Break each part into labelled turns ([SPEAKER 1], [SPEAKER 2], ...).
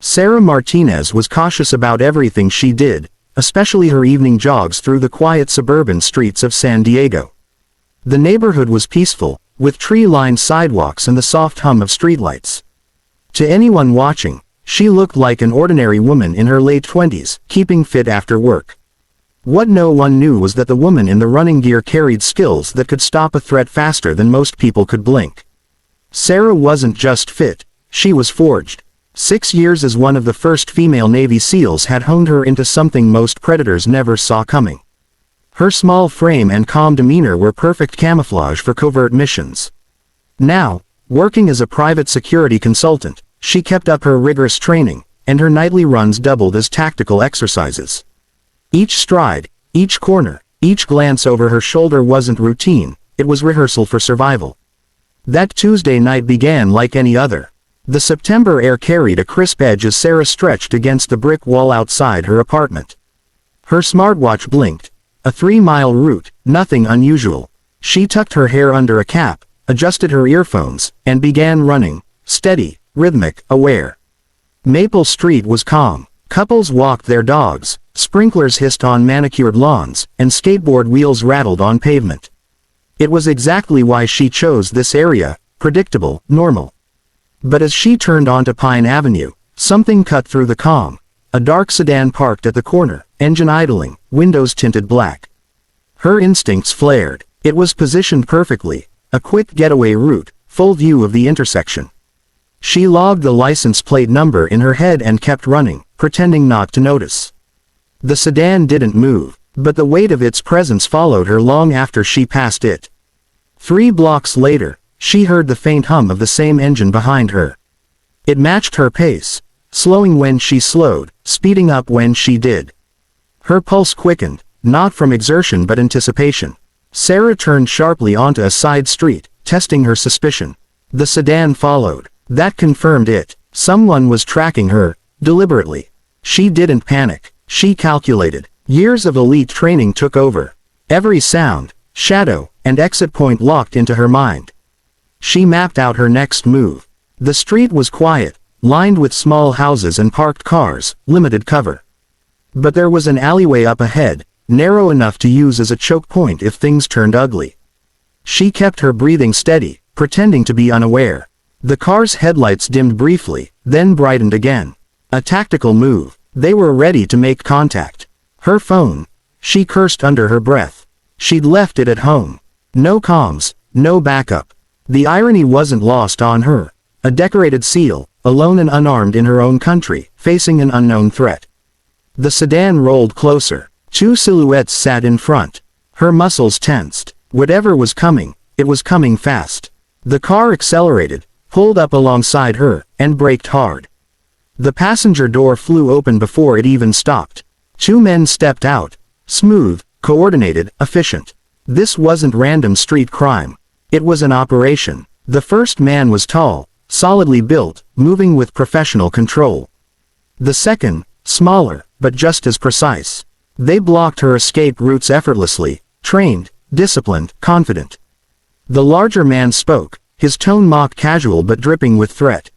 [SPEAKER 1] Sarah Martinez was cautious about everything she did, especially her evening jogs through the quiet suburban streets of San Diego. The neighborhood was peaceful, with tree-lined sidewalks and the soft hum of streetlights. To anyone watching, she looked like an ordinary woman in her late 20s, keeping fit after work. What no one knew was that the woman in the running gear carried skills that could stop a threat faster than most people could blink. Sarah wasn't just fit, she was forged. 6 years as one of the first female Navy SEALs had honed her into something most predators never saw coming. Her small frame and calm demeanor were perfect camouflage for covert missions. Now, working as a private security consultant, she kept up her rigorous training, and her nightly runs doubled as tactical exercises. Each stride, each corner, each glance over her shoulder wasn't routine, it was rehearsal for survival. That Tuesday night began like any other. The September air carried a crisp edge as Sarah stretched against the brick wall outside her apartment. Her smartwatch blinked. A 3-mile route, nothing unusual. She tucked her hair under a cap, adjusted her earphones, and began running, steady, rhythmic, aware. Maple Street was calm. Couples walked their dogs, sprinklers hissed on manicured lawns, and skateboard wheels rattled on pavement. It was exactly why she chose this area, predictable, normal. But as she turned onto Pine Avenue, something cut through the calm. A dark sedan parked at the corner, engine idling, windows tinted black. Her instincts flared. It was positioned perfectly, a quick getaway route, full view of the intersection. She logged the license plate number in her head and kept running, pretending not to notice. The sedan didn't move, but the weight of its presence followed her long after she passed it. 3 blocks later, she heard the faint hum of the same engine behind her. It matched her pace, slowing when she slowed, speeding up when she did. Her pulse quickened, not from exertion but anticipation. Sarah turned sharply onto a side street, testing her suspicion. The sedan followed. That confirmed it. Someone was tracking her, deliberately. She didn't panic. She calculated. Years of elite training took over. Every sound, shadow, and exit point locked into her mind. She mapped out her next move. The street was quiet, lined with small houses and parked cars, limited cover. But there was an alleyway up ahead, narrow enough to use as a choke point if things turned ugly. She kept her breathing steady, pretending to be unaware. The car's headlights dimmed briefly, then brightened again. A tactical move. They were ready to make contact. Her phone. She cursed under her breath. She'd left it at home. No comms, no backup. The irony wasn't lost on her. A decorated SEAL, alone and unarmed in her own country, facing an unknown threat. The sedan rolled closer. 2 silhouettes sat in front. Her muscles tensed. Whatever was coming, it was coming fast. The car accelerated, pulled up alongside her, and braked hard. The passenger door flew open before it even stopped. 2 men stepped out. Smooth, coordinated, efficient. This wasn't random street crime. It was an operation. The first man was tall, solidly built, moving with professional control. The second, smaller, but just as precise. They blocked her escape routes effortlessly, trained, disciplined, confident. The larger man spoke, his tone mock casual but dripping with threat.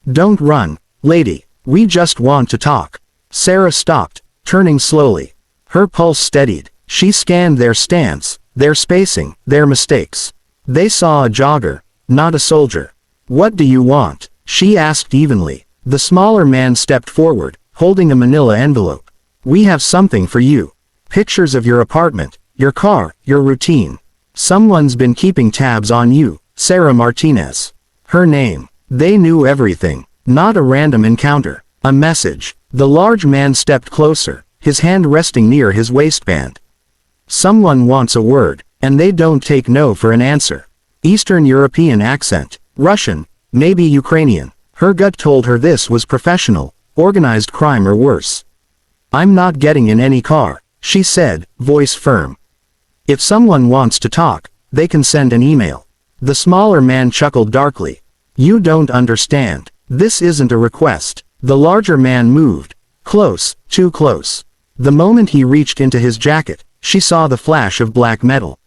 [SPEAKER 1] "Don't run, lady, we just want to talk." Sarah stopped, turning slowly. Her pulse steadied. She scanned their stance, their spacing, their mistakes. They saw a jogger, not a soldier. "What do you want?" she asked evenly. The smaller man stepped forward, holding a manila envelope. "We have something for you. Pictures of your apartment, your car, your routine. Someone's been keeping tabs on you, Sarah Martinez." Her name. They knew everything. Not a random encounter. A message. The large man stepped closer, his hand resting near his waistband. "Someone wants a word, and they don't take no for an answer." Eastern European accent. Russian, maybe Ukrainian. Her gut told her this was professional, organized crime or worse. "I'm not getting in any car," she said, voice firm. "If someone wants to talk, they can send an email." The smaller man chuckled darkly. "You don't understand. This isn't a request." The larger man moved. Close, too close. The moment he reached into his jacket, she saw the flash of black metal.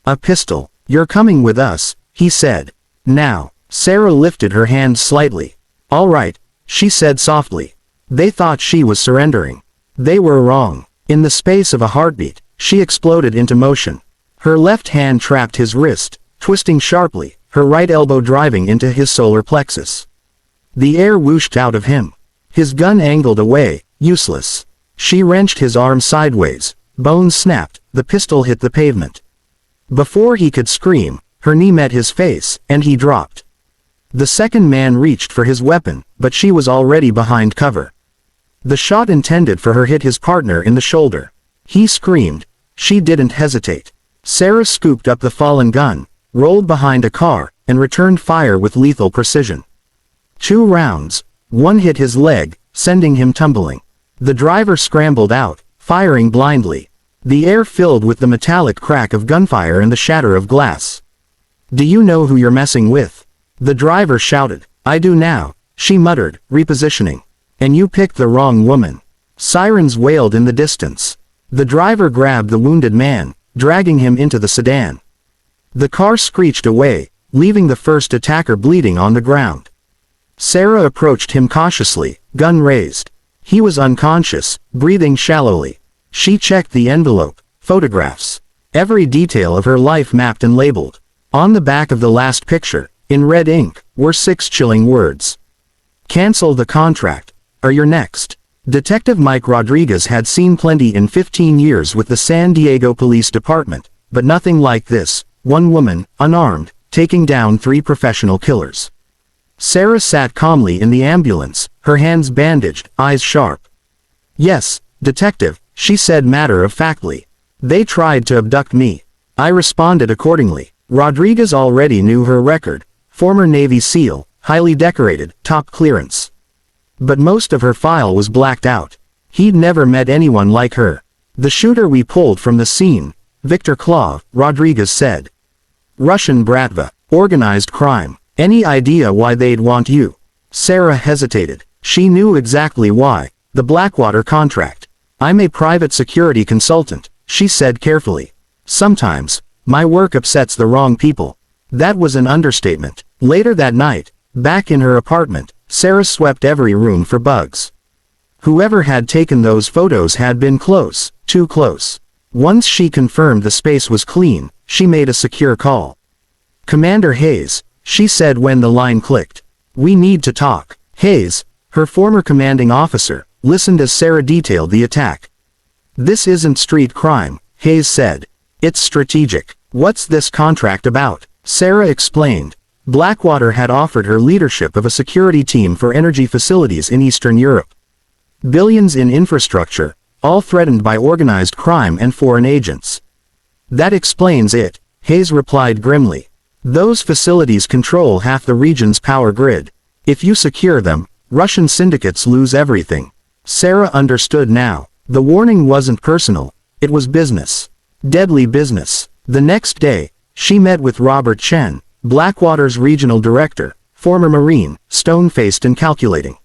[SPEAKER 1] "A pistol. You're coming with us," he said. "Now." Sarah lifted her hand slightly. "All right," she said softly. They thought she was surrendering. They were wrong. In the space of a heartbeat, she exploded into motion. Her left hand trapped his wrist, twisting sharply, her right elbow driving into his solar plexus. The air whooshed out of him. His gun angled away, useless. She wrenched his arm sideways. Bones snapped, the pistol hit the pavement. Before he could scream, her knee met his face, and he dropped. The second man reached for his weapon, but she was already behind cover. The shot intended for her hit his partner in the shoulder. He screamed. She didn't hesitate. Sarah scooped up the fallen gun, rolled behind a car, and returned fire with lethal precision. 2 rounds. One hit his leg, sending him tumbling. The driver scrambled out, firing blindly. The air filled with the metallic crack of gunfire and the shatter of glass. "Do you know who you're messing with?" The driver shouted. "I do now," she muttered, repositioning. "And you picked the wrong woman." Sirens wailed in the distance. The driver grabbed the wounded man, dragging him into the sedan. The car screeched away, leaving the first attacker bleeding on the ground. Sarah approached him cautiously, gun raised. He was unconscious, breathing shallowly. She checked the envelope, photographs. Every detail of her life mapped and labeled. On the back of the last picture, in red ink, were 6 chilling words. "Cancel the contract, or you're next." Detective Mike Rodriguez had seen plenty in 15 years with the San Diego Police Department, but nothing like this. One woman, unarmed, taking down 3 professional killers. Sarah sat calmly in the ambulance, her hands bandaged, eyes sharp. "Yes, detective," she said matter-of-factly. "They tried to abduct me. I responded accordingly." Rodriguez already knew her record. Former Navy SEAL, highly decorated, top clearance. But most of her file was blacked out. He'd never met anyone like her. "The shooter we pulled from the scene, Victor Klov," Rodriguez said. "Russian bratva, organized crime. Any idea why they'd want you?" Sarah hesitated. She knew exactly why. The Blackwater contract. "I'm a private security consultant," she said carefully. "Sometimes, my work upsets the wrong people." That was an understatement. Later that night, back in her apartment, Sarah swept every room for bugs. Whoever had taken those photos had been close, too close. Once she confirmed the space was clean, she made a secure call. "Commander Hayes," she said when the line clicked. "We need to talk." Hayes, her former commanding officer, listened as Sarah detailed the attack. "This isn't street crime," Hayes said. "It's strategic." "What's this contract about?" Sarah explained. Blackwater had offered her leadership of a security team for energy facilities in Eastern Europe. Billions in infrastructure, all threatened by organized crime and foreign agents. "That explains it," Hayes replied grimly. "Those facilities control half the region's power grid. If you secure them, Russian syndicates lose everything." Sarah understood now. The warning wasn't personal, it was business. Deadly business. The next day, she met with Robert Chen, Blackwater's regional director, former Marine, stone-faced and calculating.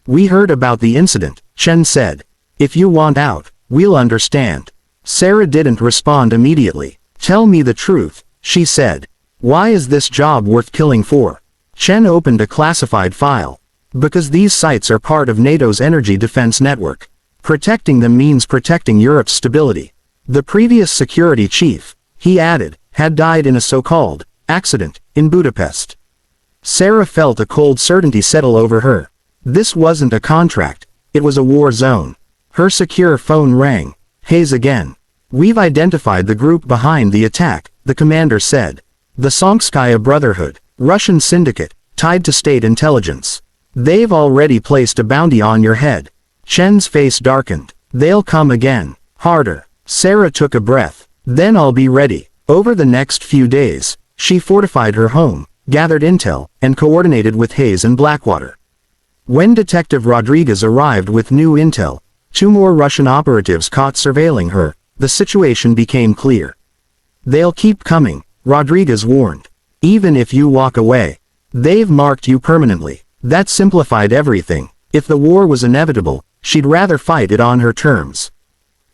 [SPEAKER 1] "We heard about the incident," Chen said. "If you want out, we'll understand." Sarah didn't respond immediately. "Tell me the truth," she said. "Why is this job worth killing for?" Chen opened a classified file. "Because these sites are part of NATO's energy defense network. Protecting them means protecting Europe's stability. The previous security chief," he added, "had died in a so-called accident in Budapest." Sarah felt a cold certainty settle over her. This wasn't a contract, it was a war zone. Her secure phone rang. Hayes again. "We've identified the group behind the attack," the commander said. "The Songskaya Brotherhood, Russian syndicate, tied to state intelligence. They've already placed a bounty on your head." Chen's face darkened. "They'll come again. Harder." Sarah took a breath. "Then I'll be ready." Over the next few days, she fortified her home, gathered intel, and coordinated with Hayes and Blackwater. When Detective Rodriguez arrived with new intel, 2 more Russian operatives caught surveilling her, the situation became clear. "They'll keep coming," Rodriguez warned. "Even if you walk away. They've marked you permanently." That simplified everything. If the war was inevitable, she'd rather fight it on her terms.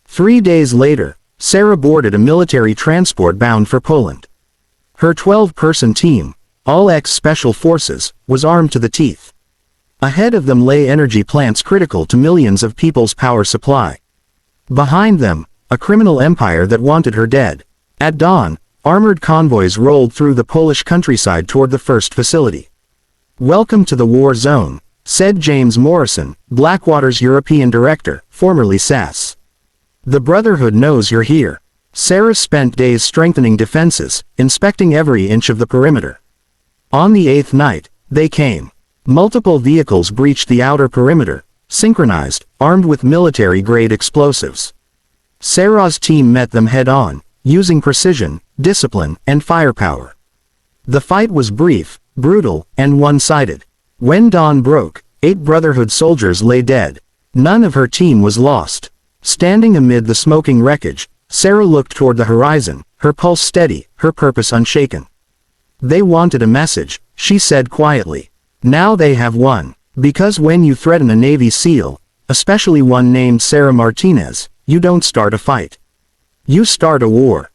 [SPEAKER 1] 3 days later, Sarah boarded a military transport bound for Poland. Her 12-person team, all ex-special forces, was armed to the teeth. Ahead of them lay energy plants critical to millions of people's power supply. Behind them, a criminal empire that wanted her dead. At dawn, armored convoys rolled through the Polish countryside toward the first facility. "Welcome to the war zone," said James Morrison, Blackwater's European director, formerly SAS. "The Brotherhood knows you're here." Sarah spent days strengthening defenses, inspecting every inch of the perimeter. On the 8th night, they came. Multiple vehicles breached the outer perimeter, synchronized, armed with military-grade explosives. Sarah's team met them head-on, using precision, discipline, and firepower. The fight was brief, brutal, and one-sided. When dawn broke, 8 Brotherhood soldiers lay dead. None of her team was lost. Standing amid the smoking wreckage, Sarah looked toward the horizon, her pulse steady, her purpose unshaken. "They wanted a message," she said quietly. "Now they have one. Because when you threaten a Navy SEAL, especially one named Sarah Martinez, you don't start a fight. You start a war."